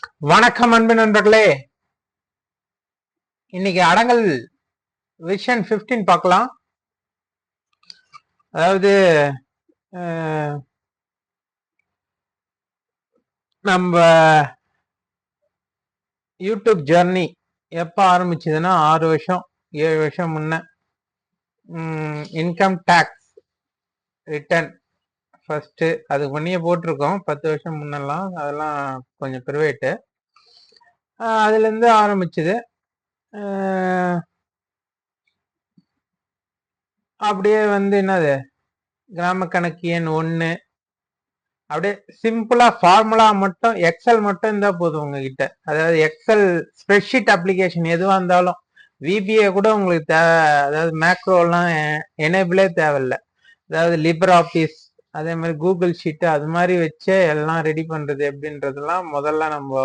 வணக்கம் அன்பு நண்பர்களே. இன்னைக்கு அடங்கல் விஷன் 15 பார்க்கலாம். அதாவது நம்ம யூடியூப் ஜர்னி எப்ப ஆரம்பிச்சதுன்னா 6 வருஷம் 7 வருஷம் முன்ன இன்கம் டேக்ஸ் ரிட்டர்ன் ஃபர்ஸ்ட் அதுக்கு முன்னே போட்டிருக்கோம். 10 வருஷம் முன்னெல்லாம் அதெல்லாம் கொஞ்சம் பிரைவேட்டு. அதுல இருந்து ஆரம்பிச்சது. அப்படியே என்னது கிராம கணக்கு எண் 1 அப்படியே சிம்பிளா ஃபார்முலா மட்டும் எக்ஸல் மட்டும் இருந்தா போதும் உங்ககிட்ட. அதாவது எக்ஸல் ஸ்ப்ரெட்ஷீட் அப்ளிகேஷன் எதுவா இருந்தாலும் விபிஏ கூட உங்களுக்கு தேவை. அதாவது மேக்ரோலாம் எனேபிளே தேவையில்லை. அதாவது லிபர் ஆஃபீஸ் அதே மாதிரி கூகுள் ஷீட் அது மாதிரி வச்சே எல்லாம் ரெடி பண்றது எப்படின்றதெல்லாம் முதல்ல நம்ம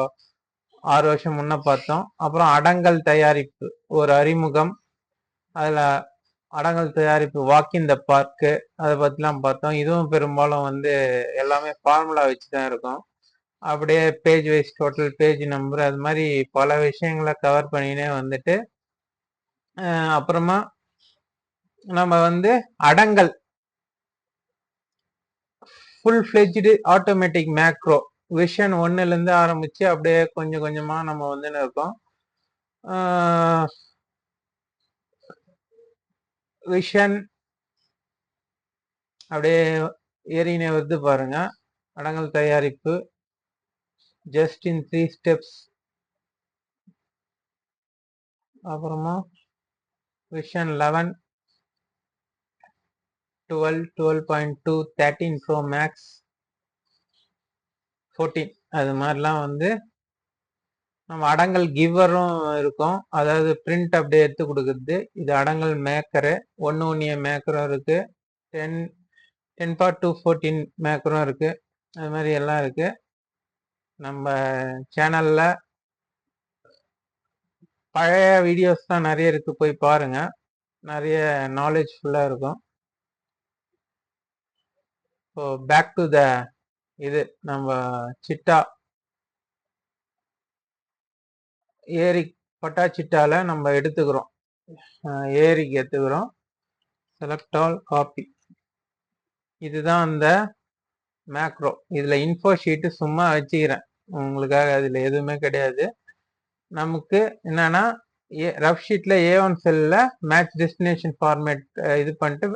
6 வருஷம் முன்ன பார்த்தோம். அப்புறம் அடங்கல் தயாரிப்பு ஒரு அறிமுகம், அதுல அடங்கல் தயாரிப்பு வாக் இன் த பார்க்கு அதை பத்திலாம் பார்த்தோம். இதுவும் பெரும்பாலும் எல்லாமே ஃபார்முலா வச்சுதான் இருக்கும். அப்படியே page wise total page number அது மாதிரி பல விஷயங்களை கவர் பண்ணினே வந்துட்டு அப்புறமா நம்ம அடங்கல் full fledged automatic macro vision 1ல இருந்து ஆரம்பிச்சு அப்படியே கொஞ்சம் கொஞ்சமா நம்ம இருக்கோம். விஷன் அப்படியே ஏறினே வருது பாருங்க. அடங்கல் தயாரிப்பு ஜஸ்ட் இன் 3 ஸ்டெப்ஸ். அப்புறமா விஷன் 11 12 12.2 13 ப்ரோ மேக்ஸ் 14 அது மாதிரிலாம் நம்ம அடங்கல் கிவரும் இருக்கும். அதாவது பிரிண்ட் அப்படியே எடுத்து கொடுக்குறது. இது அடங்கல் மேக்கரு 1 மேக்கரும் இருக்கு. 10.214 மேக்கரும் இருக்கு. அது மாதிரி எல்லாம் இருக்கு. நம்ம சேனல்ல பழைய வீடியோஸ் தான் நிறைய இருக்கு, போய் பாருங்க. நிறைய நாலேஜ் ஃபுல்லா இருக்கும். ஸோ பேக் டு த இது நம்ம சிட்டா ஏரி பட்டா சிட்டால நம்ம எடுத்துக்கிறோம். ஏரிக்கு எடுத்துக்கிறோம். Select all copy. இதுதான் அந்த மேக்ரோ. இதுல இன்ஃபோ ஷீட்டு சும்மா வச்சுக்கிறேன் உங்களுக்காக, அதுல எதுவுமே கிடையாது. நமக்கு என்னன்னா ரஃப் ஷீட்ல A1 செல்ல மேட்ச் டெஸ்டினேஷன் ஃபார்மேட் இது பண்ணிட்டு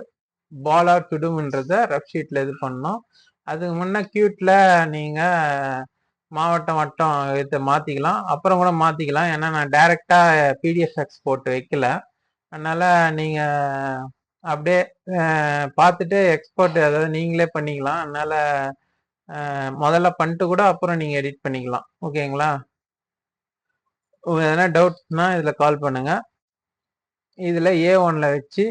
பால் ஆர் டுடும்ன்றத ரஃப் ஷீட்ல இது பண்ணோம். அதுக்கு முன்ன கியூட்ல நீங்க மாவட்டம் வட்டம் இதை மாத்திக்கலாம், அப்புறம் கூட மாத்திக்கலாம். ஏன்னா நான் டைரக்டா பிடிஎஃப் எக்ஸ்போர்ட் வைக்கல. அதனால நீங்க அப்படியே பார்த்துட்டு எக்ஸ்போர்ட் அதாவது நீங்களே பண்ணிக்கலாம். அதனால முதல்ல பண்ணிட்டு கூட அப்புறம் நீங்க எடிட் பண்ணிக்கலாம். ஓகேங்களா? எதனா டவுட்னா இதுல கால் பண்ணுங்க. இதுல A1ல வச்சு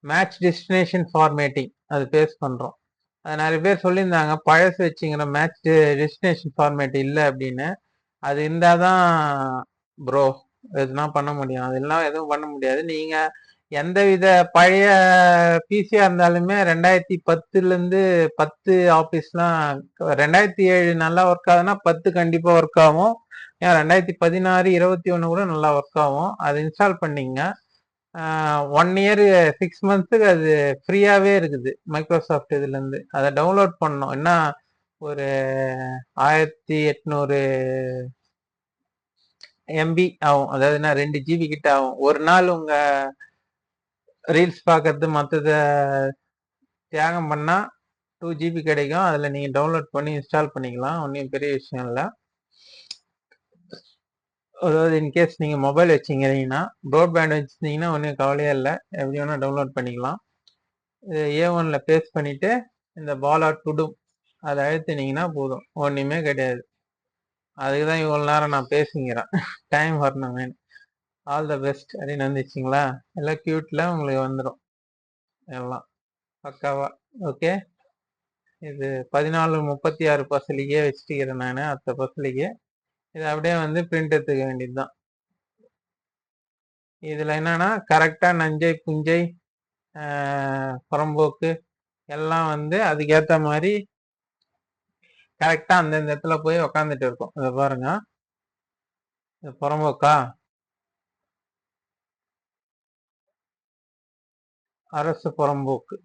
மேட்ச் டெஸ்டினேஷன் ஃபார்மேட்டிங் அது பேஸ் பண்றோம். அது நிறைய பேர் சொல்லியிருந்தாங்க பழசு வச்சுங்கிற மேட்ச் டெஸ்டினேஷன் ஃபார்மேட் இல்லை அப்படின்னு. அது இருந்தாதான் ப்ரோ எதுனா பண்ண முடியும். அதெல்லாம் எதுவும் பண்ண முடியாது. நீங்க எந்த வித பழைய பிசியா இருந்தாலுமே 2010ல இருந்து 10 ஆபீஸ்லாம் 2007 நல்லா ஒர்க் ஆகுதுன்னா 10 கண்டிப்பா ஒர்க் ஆகும். ஏன் 2016 21 கூட நல்லா ஒர்க் ஆகும். அது இன்ஸ்டால் பண்ணீங்க 1 இயர் 6 மந்த்ஸுக்கு அது ஃப்ரீயாவே இருக்குது மைக்ரோசாஃப்ட் இதுல இருந்து. அதை டவுன்லோட் பண்ணோம். என்ன ஒரு 1800 MB ஆகும். அதாவது 2 GB கிட்ட ஆகும். ஒரு நாள் உங்க ரீல்ஸ் பார்க்கறது மற்றத தியாகம் பண்ணா 2 GB கிடைக்கும். அதுல நீங்க டவுன்லோட் பண்ணி இன்ஸ்டால் பண்ணிக்கலாம். ஒன்றும் பெரிய விஷயம் இல்லை. அதாவது இன்கேஸ் நீங்க மொபைல் வச்சுக்கிறீங்கன்னா ப்ராட்பேண்ட் வச்சிருந்தீங்கன்னா ஒன்றும் கவலையே இல்லை, எப்படி வேணா டவுன்லோட் பண்ணிக்கலாம். இது A1ல பேஸ்ட் பண்ணிட்டு இந்த பால் ஆர் டுடும் அதை அழுத்தினீங்கன்னா போதும், ஒன்றுமே கிடையாது. அதுக்கு தான் இவ்வளோ நேரம் நான் பேசுங்கிறேன், டைம் வரணும். ஆல் த பெஸ்ட் அப்படின்னு வந்துச்சுங்களா? எல்லாம் கியூட்ல உங்களுக்கு வந்துடும் எல்லாம் பக்காவா. ஓகே, இது 1436 பசலிக்கே வச்சுட்டுக்கிறேன் நான் அடுத்த பசலிக்கு. இது அப்படியே பிரிண்ட் எடுத்துக்க வேண்டியதுதான். இதுல என்னன்னா கரெக்டா நஞ்சை புஞ்சை புறம்போக்கு எல்லாம் அதுக்கேற்ற மாதிரி கரெக்டா அந்தந்த இடத்துல போய் உக்காந்துட்டு இருக்கும். இதை பாருங்க, இது புறம்போக்கா, அரசு புறம்போக்கு,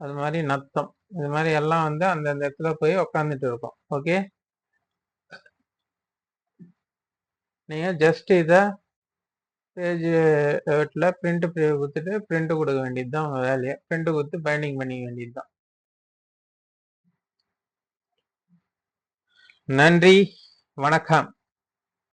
அது மாதிரி நத்தம், இது மாதிரி எல்லாம் வந்து அந்தந்த இடத்துல போய் உக்காந்துட்டு இருக்கும். ஓகே, நீங்க ஜஸ்ட் இத பேஜ் பிரிண்ட் கொடுத்துட்டு பிரிண்ட் கொடுக்க வேண்டியதுதான் உங்க வேலையை. பிரிண்ட் கொடுத்து பைண்டிங் பண்ணிக்க வேண்டியதுதான். நன்றி, வணக்கம்.